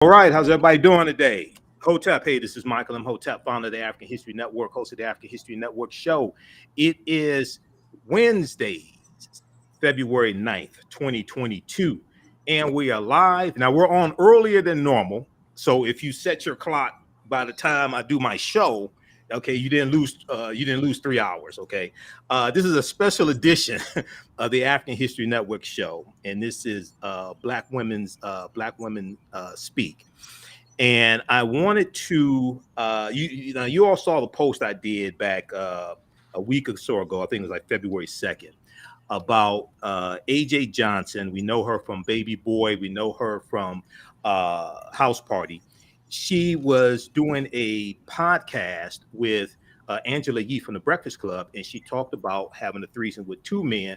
All right, how's everybody doing today? Hotep, hey, this is Michael Imhotep, founder of the African History Network, host of the African History Network show. It is Wednesday, February 9th, 2022, and we are live. Now, we're on earlier than normal, so if you set your clock by the time I do my show, okay, you didn't lose 3 hours, okay? This is a special edition of the African History Network show, and this is Black Women Speak. And I wanted to you all saw the post I did back a week or so ago. I think it was like February 2nd about AJ Johnson. We know her from Baby Boy. We know her from House Party. She was doing a podcast with Angela Yee from the Breakfast Club, and she talked about having a threesome with two men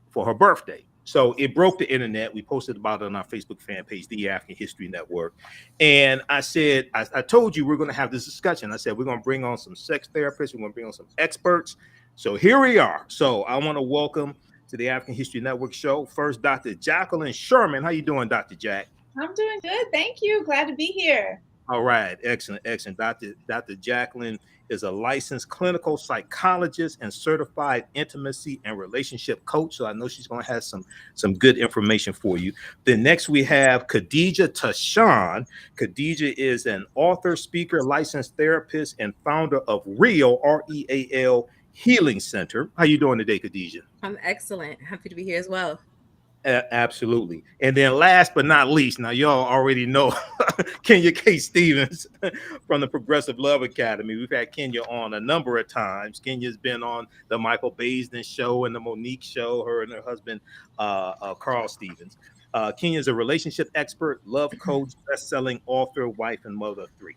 for her birthday. So it broke the internet. We posted about it on our Facebook fan page, the African History Network. And I said, I told you we're going to have this discussion. I said, we're going to bring on some sex therapists. We're going to bring on some experts. So here we are. So I want to welcome to the African History Network show, first, Dr. Jacqueline Sherman. How you doing, Dr. Jack? I'm doing good. Thank you. Glad to be here. All right. Excellent. Excellent. Dr. Jacqueline is a licensed clinical psychologist and certified intimacy and relationship coach. So I know she's going to have some good information for you. Then next we have Khadijah Tishan. Khadijah is an author, speaker, licensed therapist, and founder of Real, REAL Healing Center. How you doing today, Khadijah? I'm excellent. Happy to be here as well. Absolutely. And then last but not least, now y'all already know Kenya K. Stevens from the Progressive Love Academy. We've had Kenya on a number of times. Kenya's been on the Michael Baisden show and the Monique show, her and her husband, Carl Stevens. Kenya's a relationship expert, love coach, best-selling author, wife, and mother of three.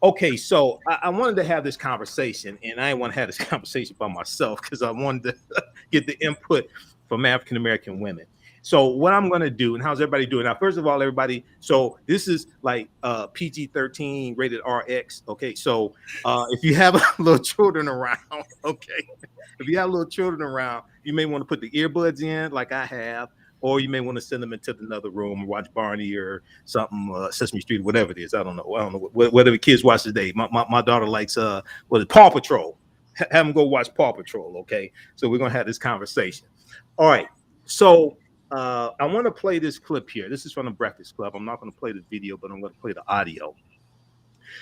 Okay, so I wanted to have this conversation, and I didn't want to have this conversation by myself because I wanted to get the input from African-American women. So what I'm going to do, and how's everybody doing? Now, first of all, everybody, so this is like PG-13 rated RX. Okay, so if you have little children around, okay, if you have little children around, you may want to put the earbuds in like I have, or you may want to send them into another room and watch Barney or something, Sesame Street, whatever it is. I don't know whatever kids watch today. My daughter likes Paw Patrol. Have them go watch Paw Patrol, okay? So we're going to have this conversation. All right, so I want to play this clip here. This is from the Breakfast Club. I'm not going to play the video, but I'm going to play the audio.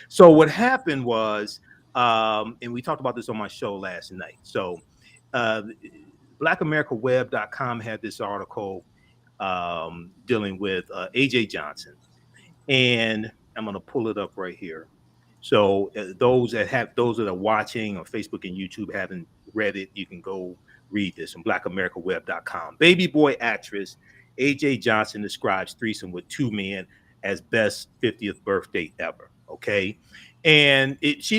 So what happened was, and we talked about this on my show last night. So BlackAmericaWeb.com had this article dealing with AJ Johnson, and I'm going to pull it up right here. So those that are watching on Facebook and YouTube haven't read it, you can go read this on BlackAmericaWeb.com. Baby Boy actress AJ Johnson describes threesome with two men as best 50th birthday ever. Okay, and it's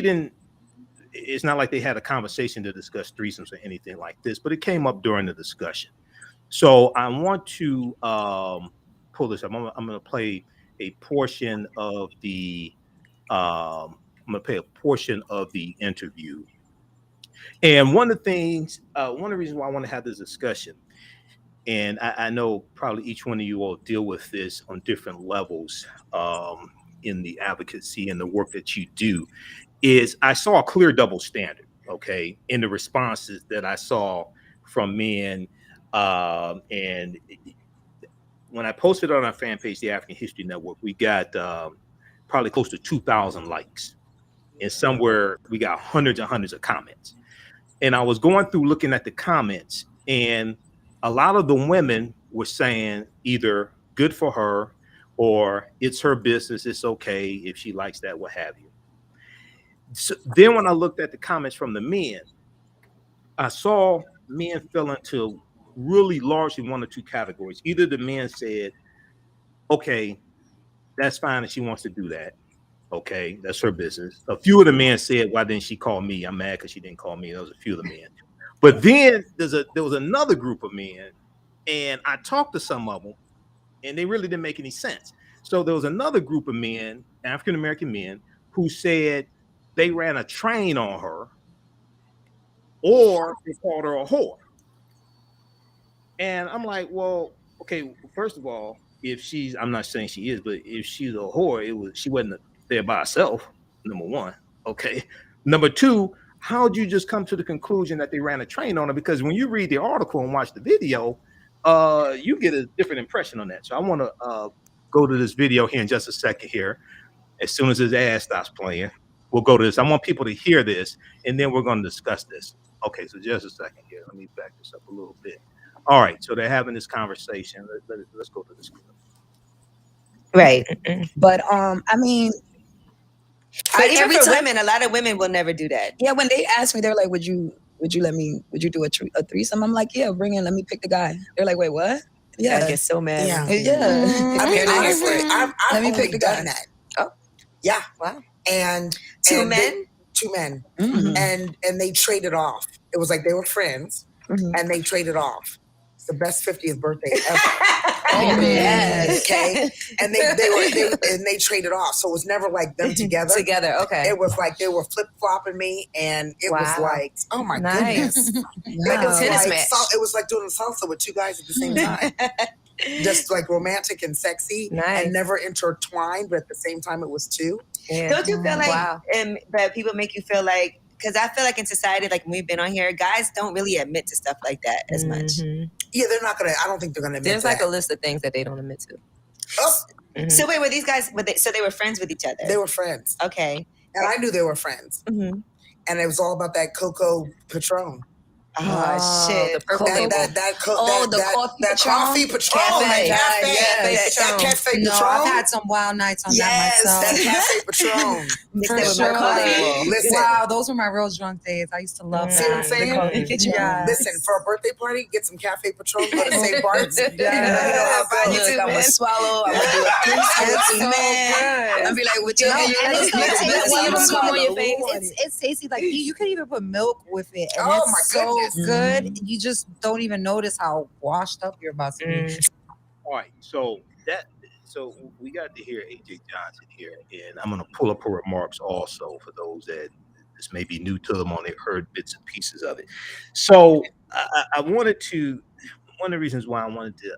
not like they had a conversation to discuss threesomes or anything like this, but it came up during the discussion. So I want to pull this up. I'm going to play a portion of the interview. And one of the reasons why I want to have this discussion, and I know probably each one of you all deal with this on different levels in the advocacy and the work that you do, is I saw a clear double standard, okay, in the responses that I saw from men. And when I posted on our fan page, the African History Network, we got probably close to 2,000 likes. And somewhere we got hundreds and hundreds of comments. And I was going through looking at the comments, and a lot of the women were saying either good for her or it's her business, it's okay if she likes that, what have you. So then when I looked at the comments from the men, I saw men fell into really largely one or two categories. Either the men said, okay, that's fine if she wants to do that. Okay, that's her business. A few of the men said, why didn't she call me? I'm mad because she didn't call me. There was a few of the men. But then there was another group of men, and I talked to some of them, and they really didn't make any sense. So there was another group of men, African-American men, who said they ran a train on her or they called her a whore. And I'm like, well, okay, first of all, if she's, I'm not saying she is, but if she's a whore, she wasn't there by herself. Number one, okay. Number two, how'd you just come to the conclusion that they ran a train on her? Because when you read the article and watch the video, you get a different impression on that. So I want to go to this video here in just a second here. As soon as his ad stops playing, we'll go to this. I want people to hear this, and then we're going to discuss this. Okay, so just a second here. Let me back this up a little bit. All right, so they're having this conversation. Let's go to this clip. Right. But I mean, but even for women, a lot of women will never do that. Yeah, when they ask me, they're like, "Would you do a threesome?" I'm like, "Yeah, bring in. Let me pick the guy." They're like, "Wait, what?" Yeah, I get so mad. Yeah. I mean, honestly, I've Let me only pick the guy. done that. Oh, Yeah, wow. and Two two men, Mhm. and they traded off. It was like they were friends, and they traded off. It's the best 50th birthday ever. Oh, yes. Okay, and they traded off, so it was never like them together. Together, okay. It was like they were flip flopping me, and it was like, oh my goodness, it was Tennis like match. it was like doing salsa with two guys at the same time. Just like romantic and sexy, Nice. and never intertwined, but at the same time it was two. Yeah. Mm-hmm. Don't you feel like that people make you feel like, because I feel like in society, like when we've been on here, guys don't really admit to stuff like that as much. Yeah, they're not gonna. I don't think they're gonna admit There's that. like a list of things that they don't admit to. Oh, So wait, were these guys? So they were friends with each other? they were friends, Okay. and I knew they were friends, Mm-hmm. and it was all about that Cocoa Patron. Oh, shit! The purple label. That coffee coffee Patron, Cafe. that cafe, Yes. that cafe No, Patron. I've had some wild nights on Yes, that that myself. cafe Patron. Mixed For it with sure. my coffee. Listen, Wow, those were my real drunk days. I used to love see what I'm that. saying? Yes. Listen, for a birthday party, get some cafe Patron. Go to St. Bart's. Yes. You know how bad you Look, two I'm men. gonna swallow. I'm gonna do a threesome with It's you, so man. good. I'll be like, with you. No, and and it's it's so not tasty. tasty. You It's come on your so- face. It's tasty. Like you can even put milk with it, and Oh, it's my so goodness. good. You just don't even notice how washed up you're about to be. All right, so we got to hear AJ Johnson here, and I'm gonna pull up her remarks also for those that this may be new to them on. They heard bits and pieces of it. So I wanted to. One of the reasons why I wanted to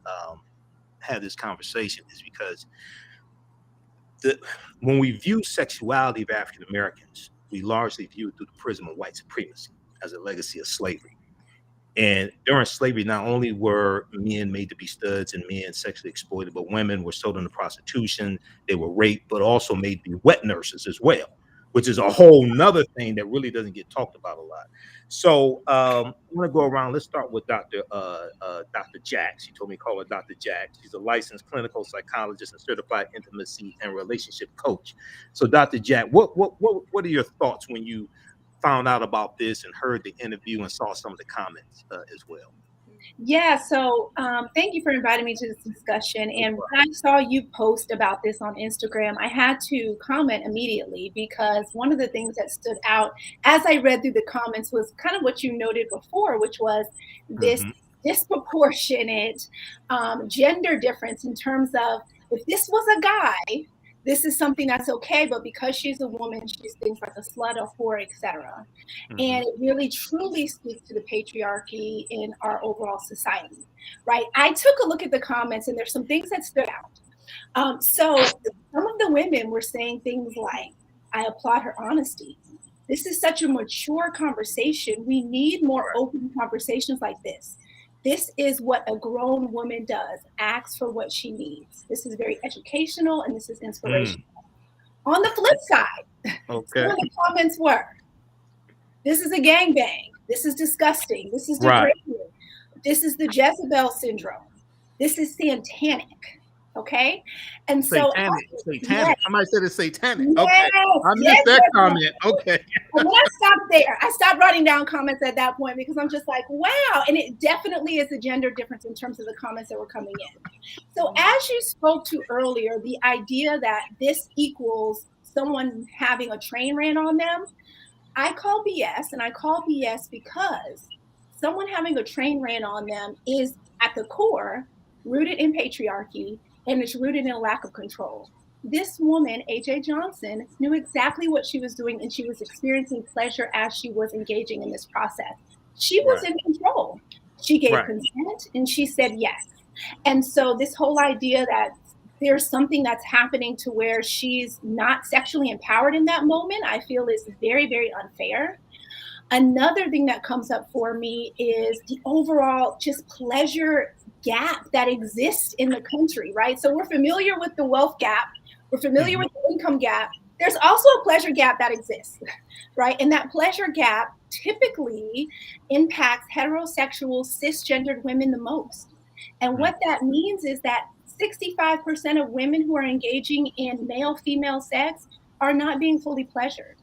have this conversation is because when we view sexuality of African Americans, we largely view it through the prism of white supremacy as a legacy of slavery. And during slavery, not only were men made to be studs and men sexually exploited, but women were sold into prostitution, they were raped, but also made to be wet nurses as well, which is a whole nother thing that really doesn't get talked about a lot. So I'm going to go around. Let's start with Dr. Jack. She told me to call her Dr. Jack. She's a licensed clinical psychologist and certified intimacy and relationship coach. So Dr. Jack, what are your thoughts when you found out about this and heard the interview and saw some of the comments as well? Yeah, so thank you for inviting me to this discussion. And when I saw you post about this on Instagram, I had to comment immediately because one of the things that stood out as I read through the comments was kind of what you noted before, which was this disproportionate gender difference in terms of if this was a guy, this is something that's okay, but because she's a woman, she's things like a slut, a whore, etc. And it really truly speaks to the patriarchy in our overall society, right? I took a look at the comments and there's some things that stood out. So some of the women were saying things like, I applaud her honesty. This is such a mature conversation. We need more open conversations like this. This is what a grown woman does, asks for what she needs. This is very educational and this is inspirational. On the flip side, some of the comments were, this is a gangbang. This is disgusting. This is degrading. This is the Jezebel syndrome. This is satanic. Okay? And satanic. Yes. Somebody said it's satanic. Yes, okay. I missed that comment. Okay. And then I stopped there. I stopped writing down comments at that point because I'm just like, wow. And it definitely is a gender difference in terms of the comments that were coming in. So as you spoke to earlier, the idea that this equals someone having a train ran on them, I call BS. And I call BS because someone having a train ran on them is at the core rooted in patriarchy, and it's rooted in a lack of control. This woman, AJ Johnson, knew exactly what she was doing, and she was experiencing pleasure as she was engaging in this process. She was in control. She gave consent, and she said yes. And so this whole idea that there's something that's happening to where she's not sexually empowered in that moment, I feel is very, very unfair. Another thing that comes up for me is the overall just pleasure gap that exists in the country, right? So we're familiar with the wealth gap, we're familiar with the income gap. There's also a pleasure gap that exists, right? And that pleasure gap typically impacts heterosexual cisgendered women the most. And what that means is that 65% of women who are engaging in male female sex are not being fully pleasured,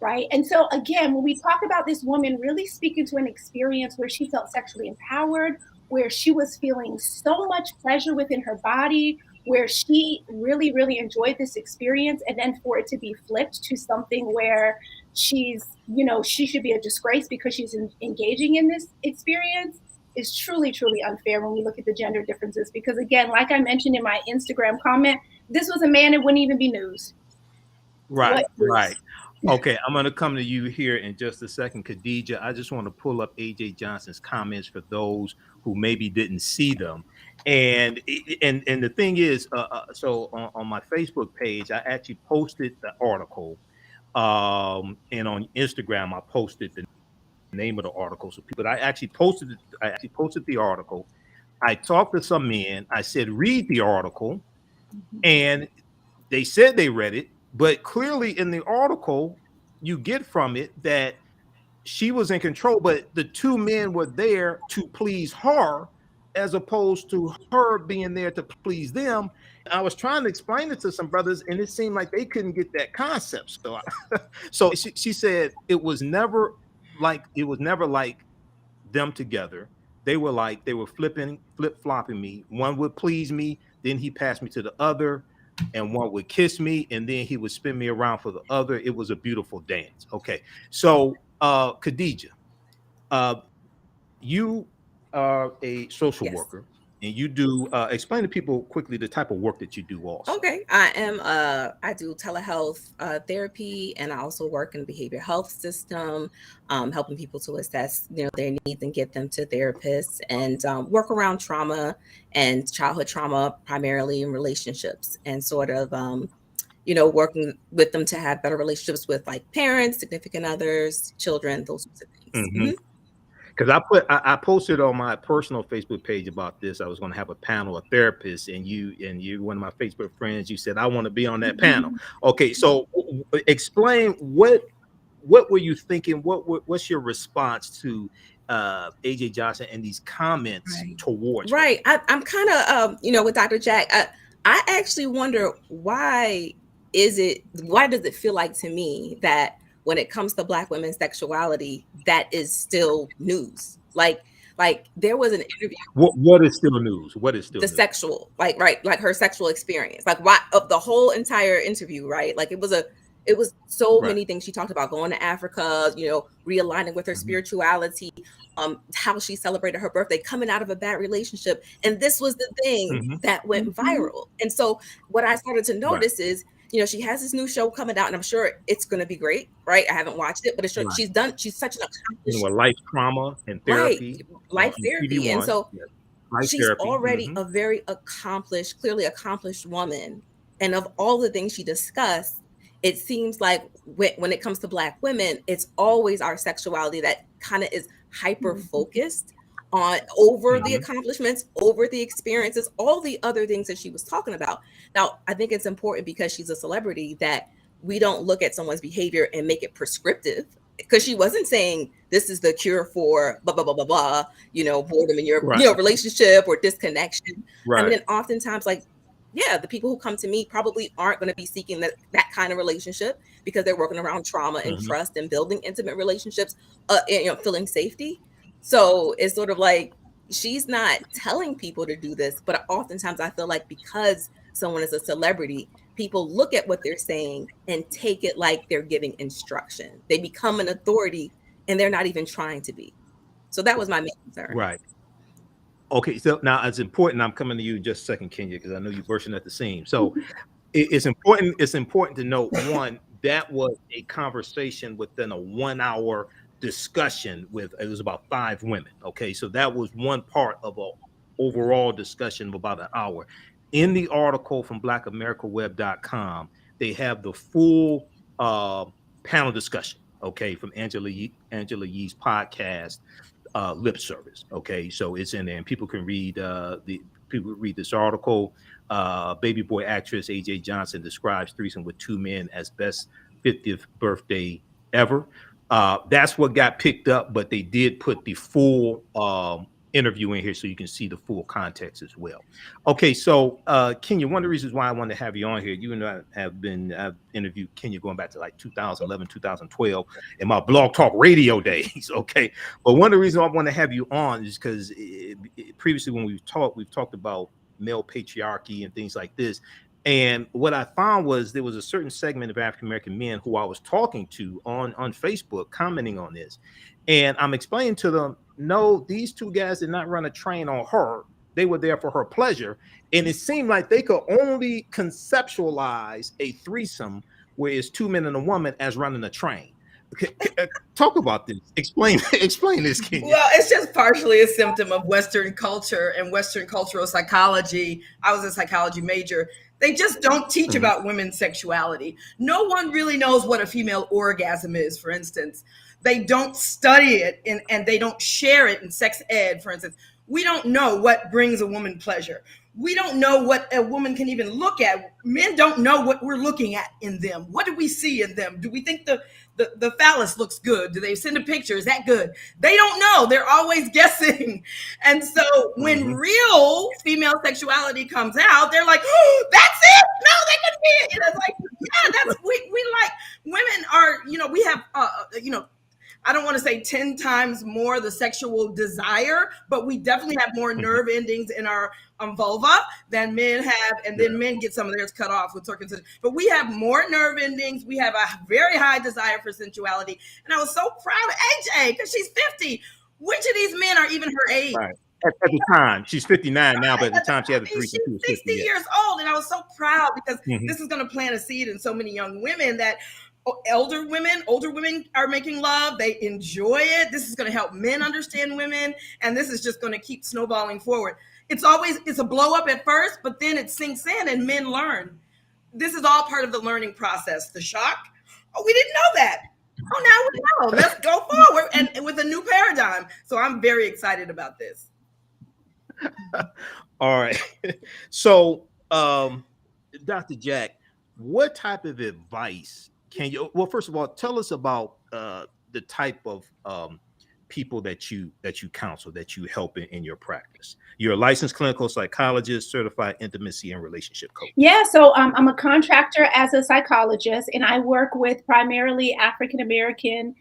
right? And so, again, when we talk about this woman really speaking to an experience where she felt sexually empowered, where she was feeling so much pleasure within her body, where she really, really enjoyed this experience, and then for it to be flipped to something where she's, she should be a disgrace because she's engaging in this experience is truly, truly unfair when we look at the gender differences. Because, again, like I mentioned in my Instagram comment, this was a man, it wouldn't even be news. Right, right. Okay, I'm going to come to you here in just a second, Khadijah. I just want to pull up AJ Johnson's comments for those who maybe didn't see them. And the thing is, so on my Facebook page, I actually posted the article, and on Instagram, I posted the name of the article. So, but I actually posted the article. I talked to some men. I said, read the article, and they said they read it. But clearly in the article, you get from it that she was in control, but the two men were there to please her as opposed to her being there to please them. I was trying to explain it to some brothers, and it seemed like they couldn't get that concept. So she said it was never like them together. They were flip-flopping me. One would please me, then he passed me to the other, and one would kiss me, and then he would spin me around for the other. It was a beautiful dance. Okay. So Khadijah, you are a social worker, and you do explain to people quickly the type of work that you do also. Okay. I do telehealth therapy, and I also work in the behavioral health system, helping people to assess their needs and get them to therapists, and work around trauma and childhood trauma, primarily in relationships, and sort of working with them to have better relationships with like parents, significant others, children, those sorts of things. Because I posted on my personal Facebook page about this. I was going to have a panel of therapists, and you, one of my Facebook friends, you said I want to be on that panel. Okay, so explain what were you thinking? What's your response to AJ Johnson and these comments towards? Right, I'm kind of with Dr. Jack. I actually wonder why does it feel like to me that when it comes to Black women's sexuality, that is still news. Like there was an interview. What is still news? What is still the news? Sexual, like her sexual experience, like why of the whole entire interview, right? Like it was so many things she talked about: going to Africa, realigning with her spirituality, how she celebrated her birthday, coming out of a bad relationship, and this was the thing that went viral. And so what I started to notice is, she has this new show coming out, and I'm sure it's going to be great, right? I haven't watched it, but it's sure she's such an accomplished life trauma and therapy, life therapy, and so she's therapy. Already a very clearly accomplished woman. And of all the things she discussed, it seems like when it comes to Black women, it's always our sexuality that kind of is hyper focused on over the accomplishments, over the experiences, all the other things that she was talking about. Now, I think it's important because she's a celebrity that we don't look at someone's behavior and make it prescriptive, because she wasn't saying this is the cure for blah, blah, blah, blah, blah, boredom in your relationship or disconnection. I mean, and oftentimes, the people who come to me probably aren't going to be seeking that kind of relationship because they're working around trauma and trust and building intimate relationships, feeling safety. So it's sort of like she's not telling people to do this, but oftentimes I feel like because someone is a celebrity, people look at what they're saying and take it like they're giving instruction. They become an authority and they're not even trying to be. So that was my main concern. Right. Okay, so now it's important. I'm coming to you in just a second, Kenya, because I know you're bursting at the seams. So it's important. It's important to note, one, that was a conversation within a 1 hour discussion it was about 5 women. Okay, so that was one part of a overall discussion of about an hour. in the article from blackamericaweb.com, they have the full panel discussion, okay, from Angela Yee's podcast, Lip Service. Okay, so it's in there, and people can read this article. Baby boy actress AJ Johnson describes threesome with two men as best 50th birthday ever. That's what got picked up, but they did put the full interview in here so you can see the full context as well. Okay, so Kenya, one of the reasons why I wanted to have you on here, you and I I've interviewed Kenya going back to like 2011, 2012 in my Blog Talk Radio days. Okay, but one of the reasons I want to have you on is because previously when we've talked about male patriarchy and things like this. And what I found was there was a certain segment of African American men who I was talking to on Facebook commenting on this. And I'm explaining to them, no, these two guys did not run a train on her. They were there for her pleasure. And it seemed like they could only conceptualize a threesome where it's two men and a woman as running a train. Talk about this. Explain this, Kenya. Well, it's just partially a symptom of Western culture and Western cultural psychology. I was a psychology major. They just don't teach about women's sexuality. No one really knows what a female orgasm is, for instance. They don't study it and they don't share it in sex ed, for instance. We don't know what brings a woman pleasure. We don't know what a woman can even look at. Men don't know what we're looking at in them. What do we see in them? Do we think the phallus looks good? Do they send a picture? Is that good? They don't know. They're always guessing. And so when real female sexuality comes out, they're like, oh, that's it. No, that couldn't be it. And it's like, yeah, that's, we like, women are, we have, I don't want to say 10 times more the sexual desire, but we definitely have more nerve endings in our vulva than men have. And then men get some of theirs cut off with circumcision. But we have more nerve endings. We have a very high desire for sensuality. And I was so proud of AJ because she's 50. Which of these men are even her age? Right. At the time, she's 59 now, but at the time she had a threesome. She's 60 years old. And I was so proud because this is going to plant a seed in so many young women that older women are making love. They enjoy it. This is going to help men understand women. And this is just going to keep snowballing forward. It's a blow up at first, but then it sinks in and men learn. This is all part of the learning process. The shock. Oh, we didn't know that. Oh, now we know. Let's go forward and with a new paradigm. So I'm very excited about this. All right. So, Dr. Jack, what type of advice can you, well, first of all, tell us about the type of people that you counsel, that you help in your practice. You're a licensed clinical psychologist, certified intimacy and relationship coach. Yeah, so I'm a contractor as a psychologist, and I work with primarily African-American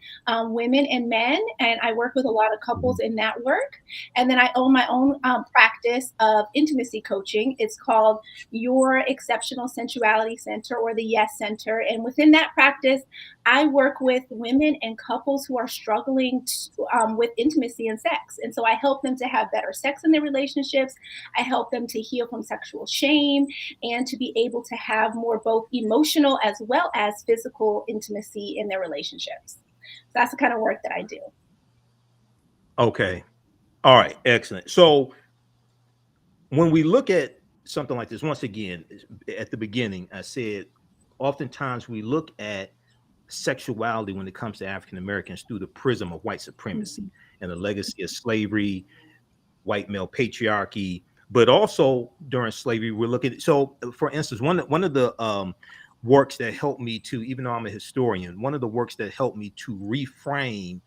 women and men, and I work with a lot of couples in that work. And then I own my own practice of intimacy coaching. It's called Your Exceptional Sensuality Center, or the Yes Center. And within that practice, I work with women and couples who are struggling with intimacy and sex. And so I help them to have better sex in their relationships. I help them to heal from sexual shame and to be able to have more both emotional as well as physical intimacy in their relationships. So that's the kind of work that I do. Okay. All right. Excellent. So when we look at something like this, once again, at the beginning, I said, oftentimes we look at sexuality when it comes to African Americans through the prism of white supremacy and the legacy of slavery, white male patriarchy, but also during slavery, we're looking. So, for instance, one of the works that helped me to, even though I'm a historian, one of the works that helped me to reframe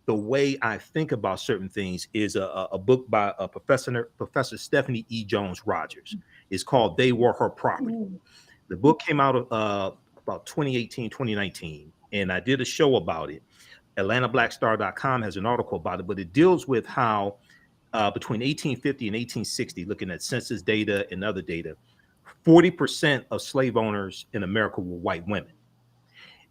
the way I think about certain things is a book by Professor Stephanie E. Jones Rogers. It's called "They Were Her Property." The book came out of about 2018, 2019, and I did a show about it. AtlantaBlackStar.com has an article about it, but it deals with how between 1850 and 1860, looking at census data and other data, 40% of slave owners in America were white women.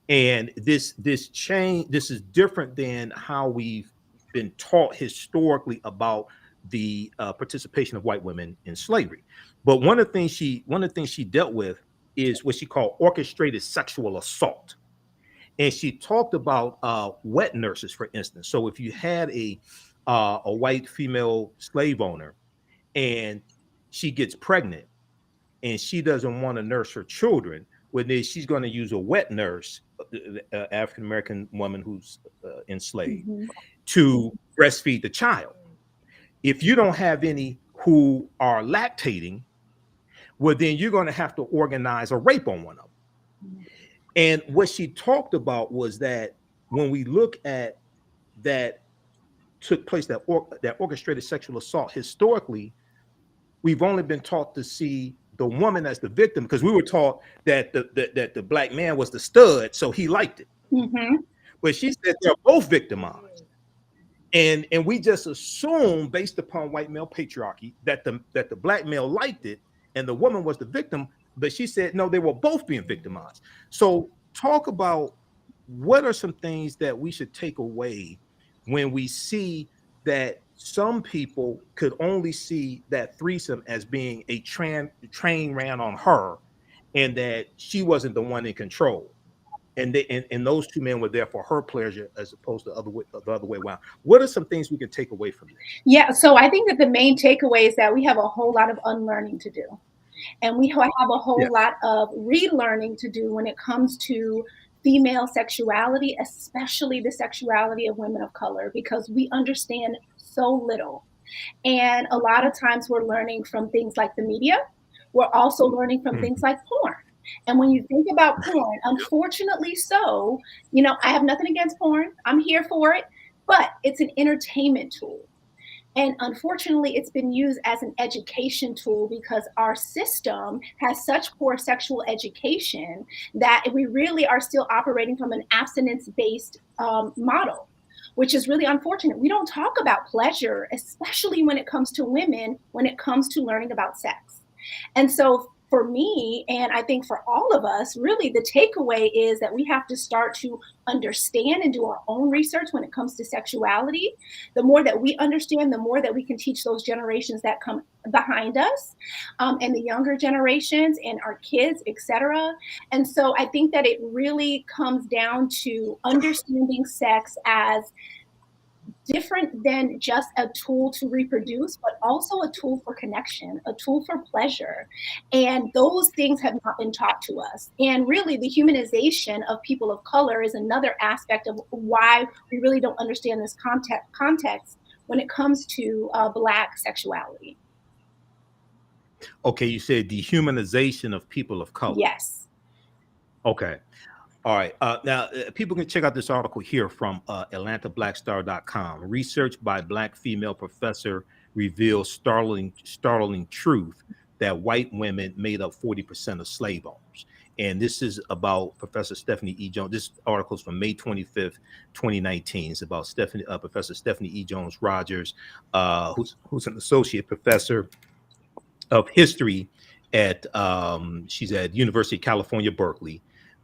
And this change, this is different than how we've been taught historically about the participation of white women in slavery. But one of the things she dealt with is what she called orchestrated sexual assault. And she talked about wet nurses, for instance. So if you had a white female slave owner and she gets pregnant, and she doesn't want to nurse her children, well, then she's going to use a wet nurse, African American woman who's enslaved, to breastfeed the child. If you don't have any who are lactating, well, then you're going to have to organize a rape on one of them. And what she talked about was that when we look at that took place, that orchestrated sexual assault, historically, we've only been taught to see the woman as the victim, because we were taught that the black man was the stud, so he liked it. But she said they're both victimized. And we just assume, based upon white male patriarchy, that the black male liked it and the woman was the victim. But she said no, they were both being victimized. So talk about what are some things that we should take away when we see that some people could only see that threesome as being a train ran on her, and that she wasn't the one in control. And those two men were there for her pleasure as opposed to the other way around. What are some things we can take away from this? Yeah, so I think that the main takeaway is that we have a whole lot of unlearning to do. And we have a whole lot of relearning to do when it comes to female sexuality, especially the sexuality of women of color, because we understand so little. And a lot of times we're learning from things like the media. We're also learning from things like porn. And when you think about porn, unfortunately so, I have nothing against porn. I'm here for it, but it's an entertainment tool. And unfortunately, it's been used as an education tool because our system has such poor sexual education that we really are still operating from an abstinence-based model, which is really unfortunate. We don't talk about pleasure, especially when it comes to women, when it comes to learning about sex. And so for me, and I think for all of us, really the takeaway is that we have to start to understand and do our own research when it comes to sexuality. The more that we understand, the more that we can teach those generations that come behind us, and the younger generations and our kids, etc. And so I think that it really comes down to understanding sex as different than just a tool to reproduce, but also a tool for connection, a tool for pleasure. And those things have not been taught to us. And really the humanization of people of color is another aspect of why we really don't understand this context when it comes to Black sexuality. Okay, you said dehumanization of people of color. Yes. Okay. All right. Now, people can check out this article here from AtlantaBlackStar.com. Research by Black female professor reveals startling truth that white women made up 40% of slave owners. And this is about Professor Stephanie E. Jones. This article is from May 25th, 2019. It's about Professor Stephanie E. Jones Rogers, who's an associate professor of history at she's at University of California, Berkeley.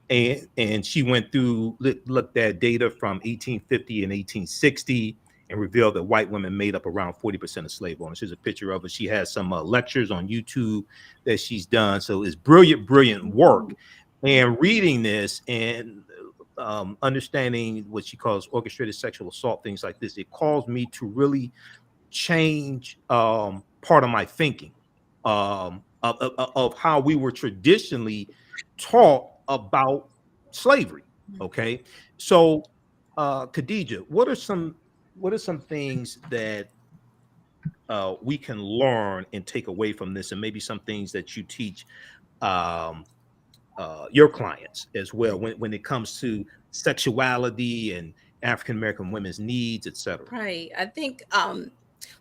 And she went through, looked at data from 1850 and 1860 and revealed that white women made up around 40% of slave owners. Here's a picture of her. She has some lectures on YouTube that she's done. So it's brilliant work. And reading this and understanding what she calls orchestrated sexual assault, things like this, it caused me to really change part of my thinking of how we were traditionally taught about slavery. Okay, so Khadijah, what are some things that we can learn and take away from this, and maybe some things that you teach your clients as well when it comes to sexuality and African American women's needs, etc.? Right. I think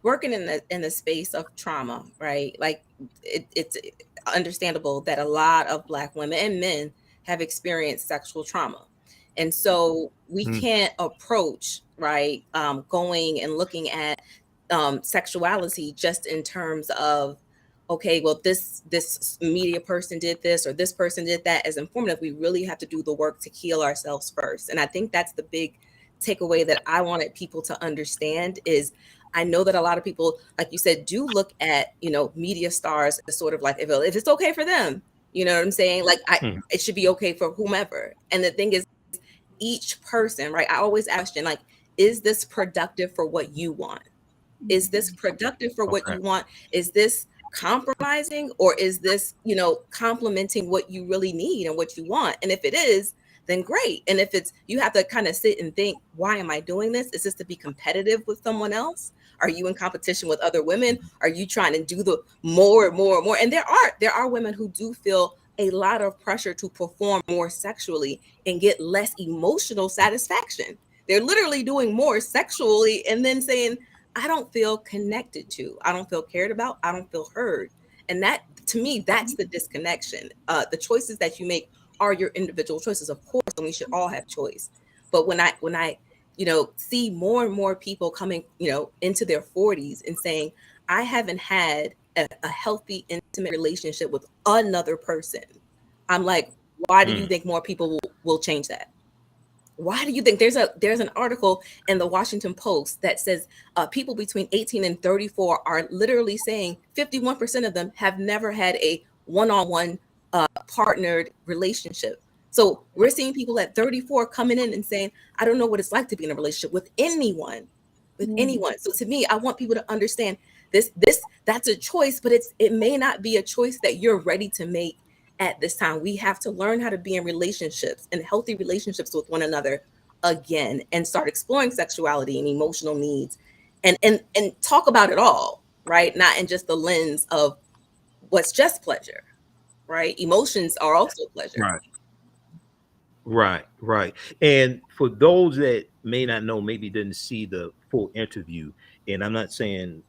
working in the space of trauma, right? Like it's understandable that a lot of Black women and men have experienced sexual trauma. And so we can't approach, right, going and looking at sexuality just in terms of, okay, well, this media person did this or this person did that as informative. We really have to do the work to heal ourselves first. And I think that's the big takeaway that I wanted people to understand is I know that a lot of people, like you said, do look at, media stars as sort of like, if it's okay for them, you know what I'm saying? Like it should be okay for whomever. And the thing is, each person, right? I always ask, like, is this productive for what you want? Is this productive for what you want? Is this compromising, or is this, complementing what you really need and what you want? And if it is, then great. And if it's, you have to kind of sit and think, why am I doing this? Is this to be competitive with someone else? Are you in competition with other women? Are you trying to do the more and more and more? And there are women who do feel a lot of pressure to perform more sexually and get less emotional satisfaction. They're literally doing more sexually and then saying, I don't feel connected to, I don't feel cared about, I don't feel heard. And that, to me, that's the disconnection. The choices that you make are your individual choices, of course, and we should all have choice. But when I see more and more people coming, into their 40s and saying, I haven't had a healthy, intimate relationship with another person, I'm like, why do you think more people will change that? Why do you think? There's an article in the Washington Post that says people between 18 and 34 are literally saying 51% of them have never had a one-on-one partnered relationship. So we're seeing people at 34 coming in and saying, I don't know what it's like to be in a relationship with anyone. So to me, I want people to understand that's a choice, but it may not be a choice that you're ready to make at this time. We have to learn how to be in relationships and healthy relationships with one another again, and start exploring sexuality and emotional needs and talk about it all, right? Not in just the lens of what's just pleasure, right? Emotions are also pleasure. Right. And for those that may not know, maybe didn't see the full interview, and I'm not saying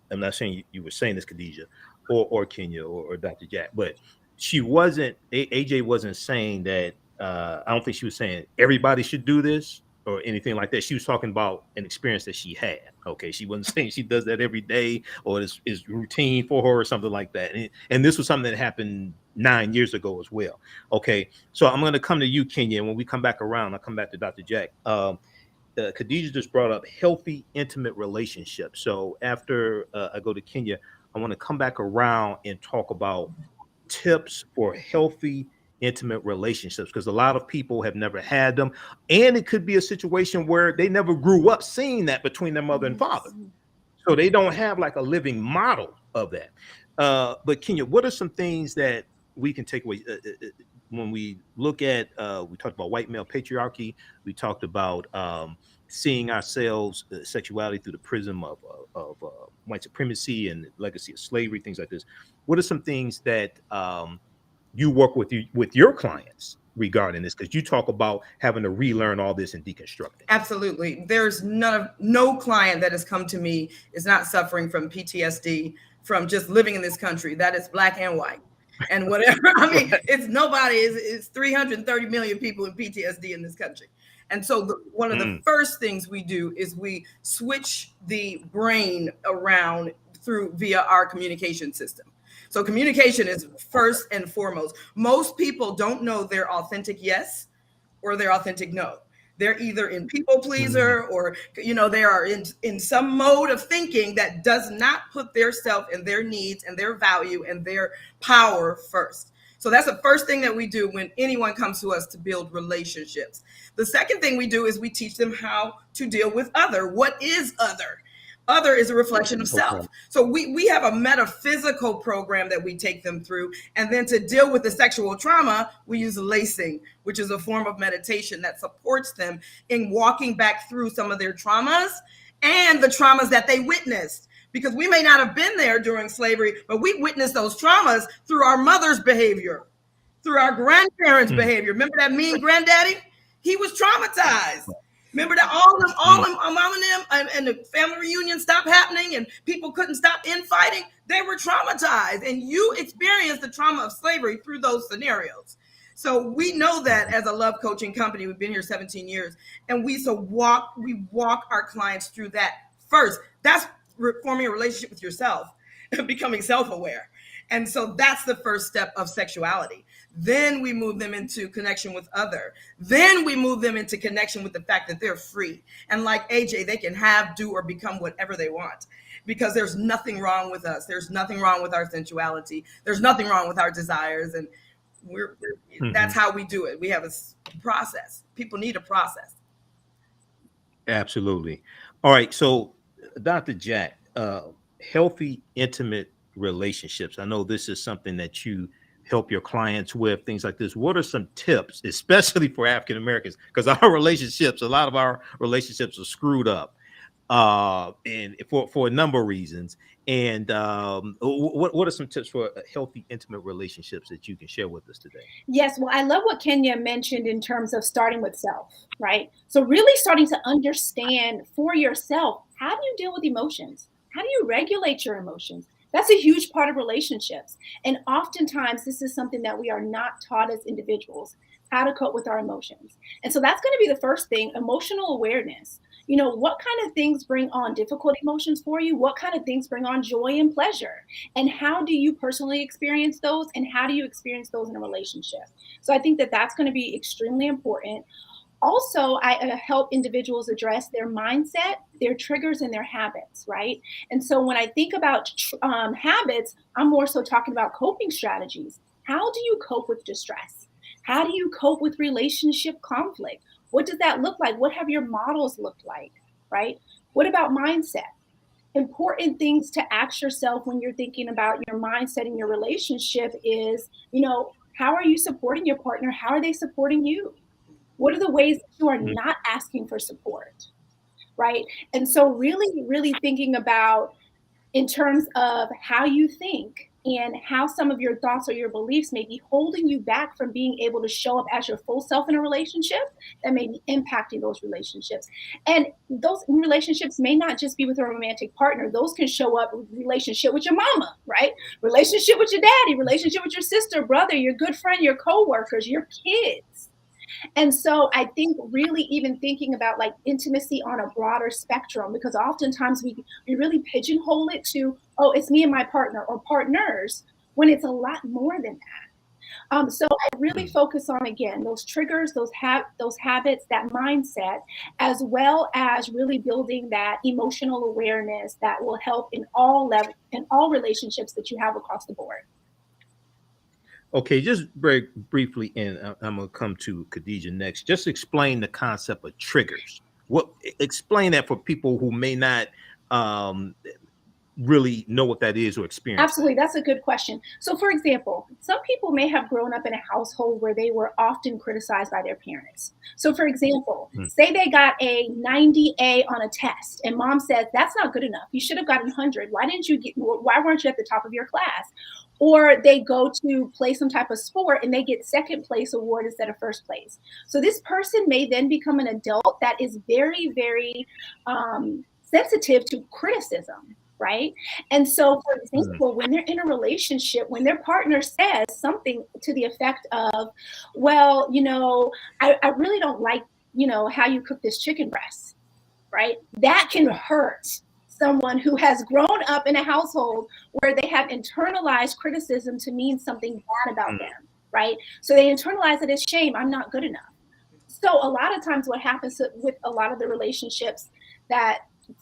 you were saying this, Khadijah, or Kenya, or Dr. Jack, but she wasn't. AJ wasn't saying that. I don't think she was saying everybody should do this or anything like that. She was talking about an experience that she had. Okay, she wasn't saying she does that every day or is routine for her or something like that. And this was something that happened 9 years ago as well. Okay, so I'm going to come to you, Kenya, and when we come back around, I'll come back to Dr. Jack. Khadijah just brought up healthy, intimate relationships. So after I go to Kenya, I want to come back around and talk about tips for healthy, intimate relationships, because a lot of people have never had them, and it could be a situation where they never grew up seeing that between their mother and father, so they don't have like a living model of that. But Kenya, what are some things that we can take away when we look at? We talked about white male patriarchy. We talked about seeing ourselves, sexuality through the prism of white supremacy and legacy of slavery, things like this. What are some things that you work with your clients regarding this? Because you talk about having to relearn all this and deconstruct it. Absolutely. There's no client that has come to me is not suffering from PTSD from just living in this country. That is black and white and whatever. I mean, it's 330 million people in PTSD in this country. And so one of the first things we do is we switch the brain around via our communication system. So communication is first and foremost. Most people don't know their authentic yes or their authentic no. They're either in people pleaser or, they are in some mode of thinking that does not put their self and their needs and their value and their power first. So that's the first thing that we do when anyone comes to us to build relationships. The second thing we do is we teach them how to deal with other. What is other? Other is a reflection of self. Okay. So we have a metaphysical program that we take them through. And then to deal with the sexual trauma, we use lacing, which is a form of meditation that supports them in walking back through some of their traumas and the traumas that they witnessed. Because we may not have been there during slavery, but we witnessed those traumas through our mother's behavior, through our grandparents' behavior. Remember that mean granddaddy? He was traumatized. Remember that all of them, mom and them, and the family reunion stopped happening and people couldn't stop infighting. They were traumatized, and you experienced the trauma of slavery through those scenarios. So we know that as a love coaching company. We've been here 17 years, and we walk our clients through that first. That's forming a relationship with yourself and becoming self-aware. And so that's the first step of sexuality. Then we move them into connection with other. Then we move them into connection with the fact that they're free. And like AJ, they can have, do, or become whatever they want, because there's nothing wrong with us. There's nothing wrong with our sensuality. There's nothing wrong with our desires. And that's how we do it. We have a process. People need a process. Absolutely. All right. So Dr. Jack, healthy, intimate relationships. I know this is something that you help your clients with, things like this. What are some tips, especially for African Americans? Because a lot of our relationships are screwed up, and for a number of reasons. And what are some tips for healthy, intimate relationships that you can share with us today? Yes, well, I love what Kenya mentioned in terms of starting with self, right? So really starting to understand for yourself, how do you deal with emotions? How do you regulate your emotions? That's a huge part of relationships. And oftentimes, this is something that we are not taught as individuals, how to cope with our emotions. And so that's going to be the first thing, emotional awareness. What kind of things bring on difficult emotions for you? What kind of things bring on joy and pleasure? And how do you personally experience those? And how do you experience those in a relationship? So I think that that's going to be extremely important. Also, I help individuals address their mindset, their triggers, and their habits, right? And so when I think about habits, I'm more so talking about coping strategies. How do you cope with distress? How do you cope with relationship conflict? What does that look like? What have your models looked like, right? What about mindset? Important things to ask yourself when you're thinking about your mindset in your relationship is, how are you supporting your partner? How are they supporting you? What are the ways that you are not asking for support, right? And so really, really thinking about in terms of how you think and how some of your thoughts or your beliefs may be holding you back from being able to show up as your full self in a relationship that may be impacting those relationships. And those relationships may not just be with a romantic partner. Those can show up with relationship with your mama, right? Relationship with your daddy, relationship with your sister, brother, your good friend, your coworkers, your kids. And so I think really even thinking about like intimacy on a broader spectrum, because oftentimes we really pigeonhole it to, oh, it's me and my partner or partners, when it's a lot more than that. So I really focus on, again, those triggers, those habits, that mindset, as well as really building that emotional awareness that will help in all relationships that you have across the board. Okay, just very briefly, and I'm gonna come to Khadijah next. Just explain the concept of triggers. Explain that for people who may not really know what that is or experience. Absolutely, that's a good question. So, for example, some people may have grown up in a household where they were often criticized by their parents. So, for example, say they got a 90A on a test, and mom says, "That's not good enough. You should have gotten 100. Why weren't you at the top of your class?" Or they go to play some type of sport and they get second place award instead of first place. So this person may then become an adult that is very, very sensitive to criticism, right? And so, for example, when they're in a relationship, when their partner says something to the effect of, well, I really don't like, how you cook this chicken breast, right? That can hurt someone who has grown up in a household where they have internalized criticism to mean something bad about them, right? So they internalize it as shame. I'm not good enough. So a lot of times what happens with a lot of the relationships that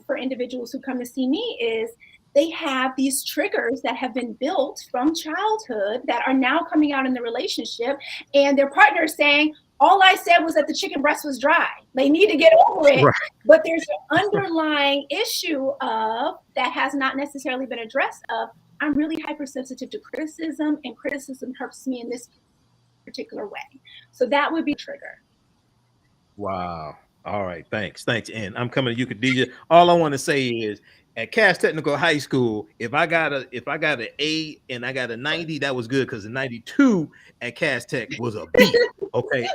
for individuals who come to see me is they have these triggers that have been built from childhood that are now coming out in the relationship, and their partner is saying, all I said was that the chicken breast was dry. They need to get over it. Right. But there's an underlying issue of that has not necessarily been addressed of, I'm really hypersensitive to criticism, and criticism hurts me in this particular way. So that would be a trigger. Wow. All right. Thanks. And I'm coming to you, Khadijah. All I want to say is at Cass Technical High School, if I got an A and I got a 90, that was good, because the 92 at Cass Tech was a B. Okay.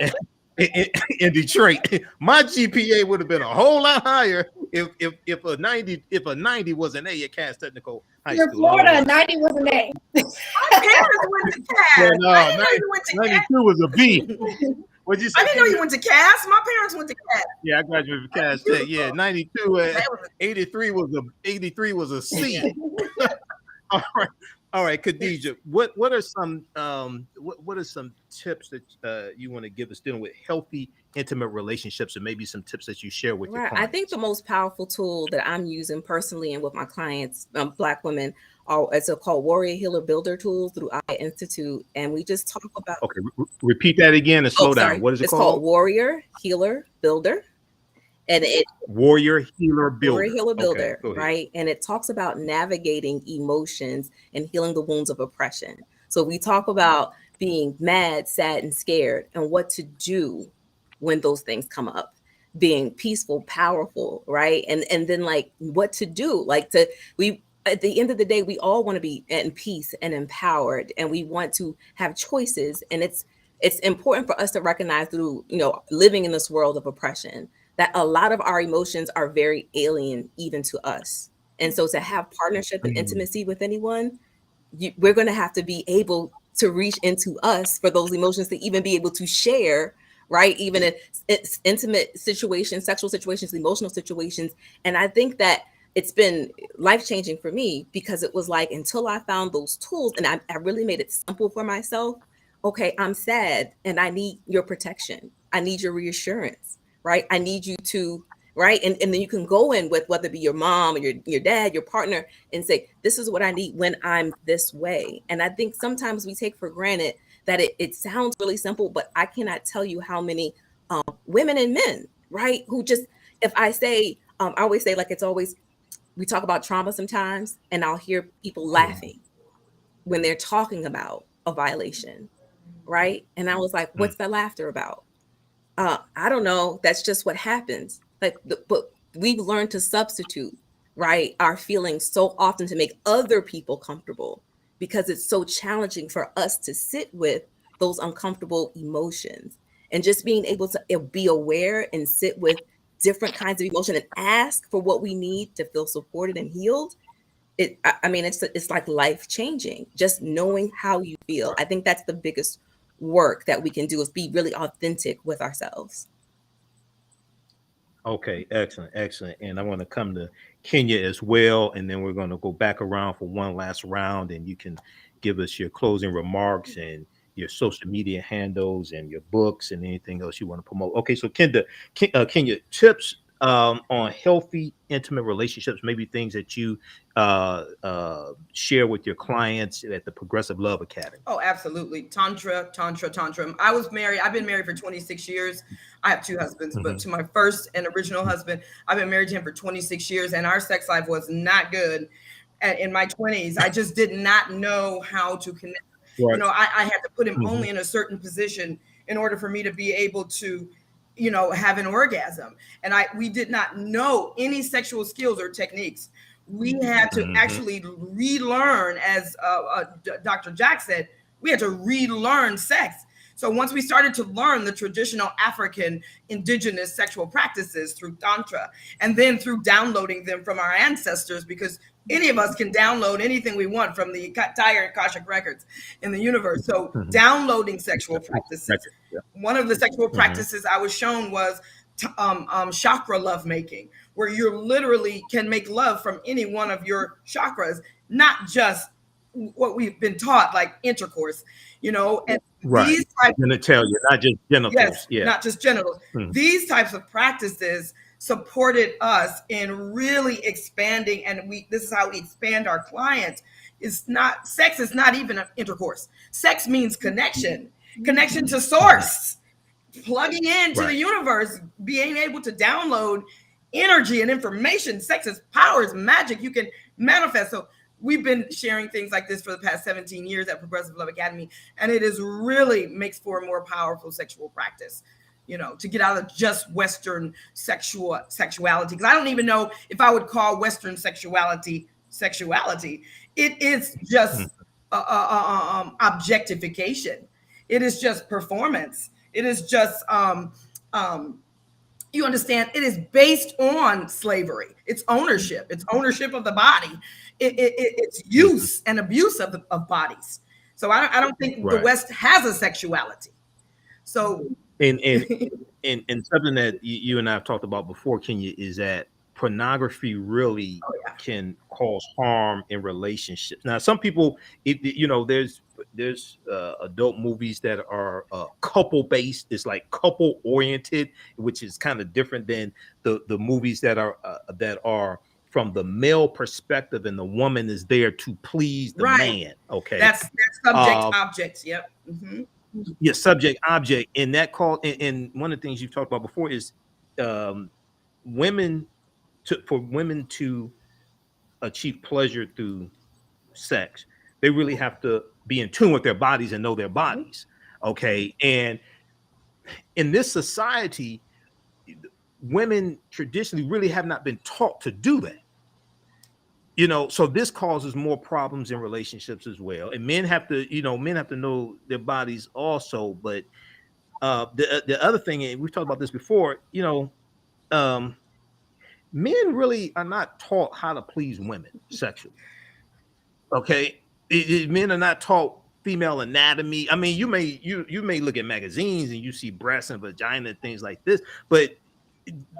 In Detroit, my GPA would have been a whole lot higher if a 90 was an A at Cass Technical High School. In Florida, 90 was an A. My parents went to Cass. No, I didn't know you went to 92 was a B. What'd you say? I didn't know you went to Cass. My parents went to Cass. Yeah, I graduated from Cass Tech. Yeah, 92. 83 was a C. All right, Khadijah. What are some tips that you want to give us dealing with healthy, intimate relationships, and maybe some tips that you share with your clients? I think the most powerful tool that I'm using personally and with my clients, Black women, it's called Warrior Healer Builder Tools through I Institute, and we just talk about. Okay, repeat that again and slow down. What is it called? It's called Warrior Healer Builder, and it Warrior Healer Warrior Builder. Healer Okay, Builder, go ahead. right? And it talks about navigating emotions and healing the wounds of oppression. So we talk about being mad, sad, and scared, and what to do when those things come up. Being peaceful, powerful, right? And then like what to do, like to we at the end of the day, we all want to be in peace and empowered, and we want to have choices. And it's important for us to recognize through, living in this world of oppression, that a lot of our emotions are very alien even to us. And so to have partnership and intimacy with anyone, we're going to have to be able to reach into us for those emotions to even be able to share, right? Even in it's intimate situations, sexual situations, emotional situations. And I think that it's been life-changing for me, because it was like, until I found those tools and I really made it simple for myself. Okay, I'm sad and I need your protection. I need your reassurance, right? I need you to, right? And then you can go in with, whether it be your mom or your dad, your partner, and say, this is what I need when I'm this way. And I think sometimes we take for granted that it sounds really simple, but I cannot tell you how many women and men, right? Who just, if I say, I always say, like, it's always, we talk about trauma sometimes, and I'll hear people laughing when they're talking about a violation, right? And I was like, what's the laughter about? I don't know. That's just what happens. Like, but we've learned to substitute, right, our feelings so often to make other people comfortable, because it's so challenging for us to sit with those uncomfortable emotions. And just being able to be aware and sit with different kinds of emotion and ask for what we need to feel supported and healed. I mean, it's like life changing, just knowing how you feel. I think that's the biggest work that we can do, is be really authentic with ourselves. Okay, excellent, excellent. And I want to come to Kenya as well, and then we're going to go back around for one last round, and you can give us your closing remarks and your social media handles and your books and anything else you want to promote. Okay, so Kenya, tips on healthy, intimate relationships, maybe things that you share with your clients at the Progressive Love Academy. Oh, absolutely. Tantra. I was married. I've been married for 26 years. I have two husbands, but to my first and original husband, I've been married to him for 26 years, and our sex life was not good. In my 20s, I just did not know how to connect. Right. I had to put him only in a certain position in order for me to be able to, have an orgasm. And we did not know any sexual skills or techniques. We had to actually relearn, as Dr. Jack said, we had to relearn sex. So once we started to learn the traditional African indigenous sexual practices through Tantra, and then through downloading them from our ancestors, because any of us can download anything we want from the entire Akashic records in the universe. So downloading sexual practices. One of the sexual practices I was shown was chakra lovemaking, where you literally can make love from any one of your chakras, not just what we've been taught, like intercourse, and these types genitalia, not just genitals. Yes, not just genitals. These types of practices supported us in really expanding, and this is how we expand our clients. Sex is not even an intercourse. Sex means connection to source, plugging into the universe, being able to download energy and information. Sex is power, is magic. You can manifest. So we've been sharing things like this for the past 17 years at Progressive Love Academy, and it is really makes for a more powerful sexual practice, to get out of just Western sexuality. Because I don't even know if I would call Western sexuality. It is just objectification. It is just performance. It is just you understand, it is based on slavery. It's ownership. It's ownership of the body. It's use and abuse of bodies. So I don't think the West has a sexuality. So and something that you and I have talked about before, Kenya, is that pornography really can cause harm in relationships. Now, some people, there's adult movies that are couple based. It's like couple oriented, which is kind of different than the movies that are from the male perspective, and the woman is there to please the man. Okay, that's subject object. Yep. Subject object, and that call. And one of the things you've talked about before is for women to achieve pleasure through sex, they really have to be in tune with their bodies and know their bodies. Okay. And in this society, women traditionally really have not been taught to do that. So this causes more problems in relationships as well. And men have to know their bodies also. But the other thing, and we've talked about this before, men really are not taught how to please women sexually. Okay. Men are not taught female anatomy. I mean, you may look at magazines and you see breasts and vagina and things like this, but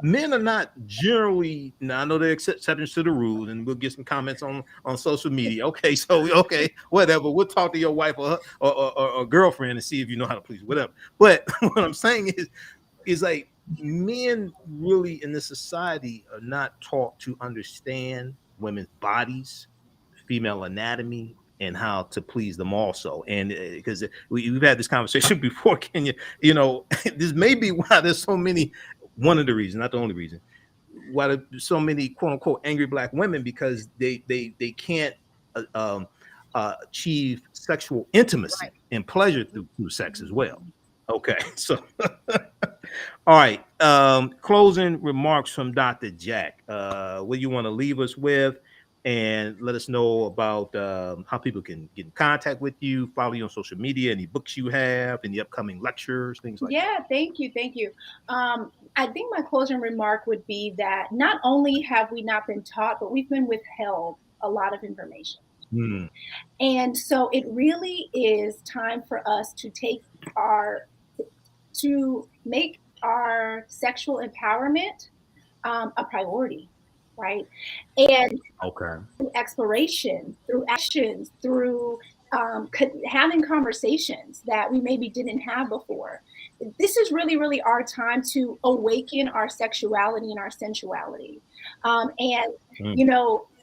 men are not generally. Now I know there are exceptions to the rule, and we'll get some comments on social media. Okay, whatever. We'll talk to your wife or girlfriend and see if you know how to please, whatever. But what I'm saying is like men really in this society are not taught to understand women's bodies, female anatomy, and how to please them also. And because we've had this conversation before, Kenya, this may be why there's so many. One of the reasons, not the only reason, why there's so many quote unquote angry Black women, because they can't achieve sexual intimacy and pleasure through sex as well. Okay, so all right. Closing remarks from Dr. Jack. What do you want to leave us with? And let us know about how people can get in contact with you, follow you on social media, any books you have, any upcoming lectures, things like that. Yeah, thank you. I think my closing remark would be that not only have we not been taught, but we've been withheld a lot of information. And so it really is time for us to make our sexual empowerment a priority. Right. And through exploration, through actions, through having conversations that we maybe didn't have before. This is really, really our time to awaken our sexuality and our sensuality.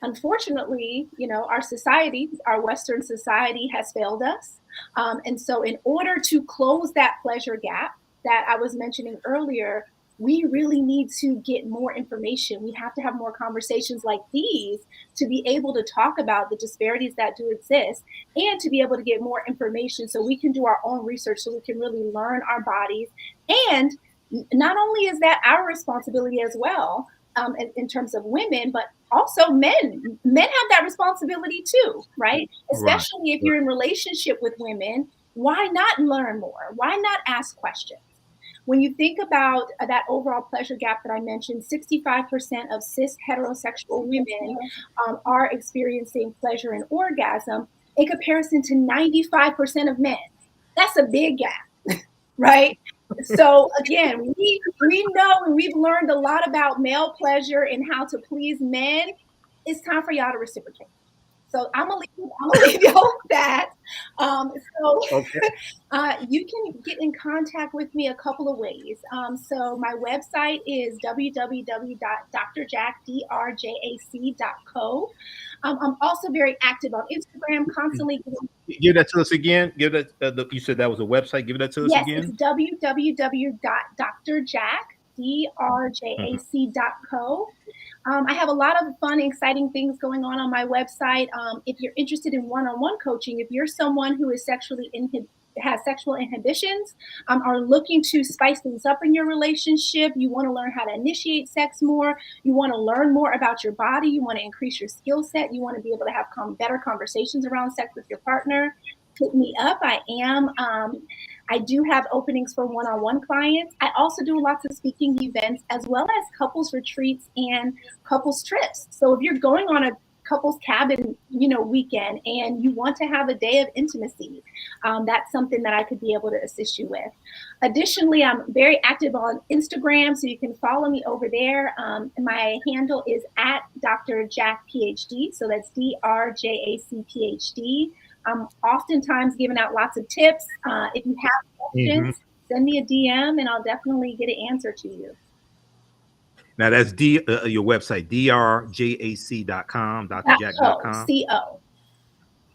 Unfortunately, our society, our Western society has failed us. And so in order to close that pleasure gap that I was mentioning earlier, we really need to get more information. We have to have more conversations like these to be able to talk about the disparities that do exist, and to be able to get more information so we can do our own research, so we can really learn our bodies. And not only is that our responsibility as well, in terms of women, but also men. Men have that responsibility too, right? Especially if you're in relationship with women, why not learn more? Why not ask questions? When you think about that overall pleasure gap that I mentioned, 65% of cis heterosexual women are experiencing pleasure and orgasm in comparison to 95% of men. That's a big gap, right? So again, we know, and we've learned a lot about male pleasure and how to please men. It's time for y'all to reciprocate. So I'm gonna leave y'all with that. You can get in contact with me a couple of ways. So my website is www.drjack.co. I'm also very active on Instagram, constantly. Give that to us again. Give that. You said that was a website. Give that to us again. Yes, it's www.drjack.co. I have a lot of fun, exciting things going on my website. If you're interested in one-on-one coaching, if you're someone who is has sexual inhibitions, are looking to spice things up in your relationship, you want to learn how to initiate sex more, you want to learn more about your body, you want to increase your skill set, you want to be able to have better conversations around sex with your partner, hit me up. I do have openings for one-on-one clients. I also do lots of speaking events, as well as couples retreats and couples trips. So if you're going on a couples cabin, weekend, and you want to have a day of intimacy, that's something that I could be able to assist you with. Additionally, I'm very active on Instagram, so you can follow me over there. My handle is at Dr. Jack PhD, so that's DRJAC PhD. I'm oftentimes giving out lots of tips. If you have questions, send me a DM, and I'll definitely get an answer to you. Now that's your website, drjac.com, drjack.com. .co.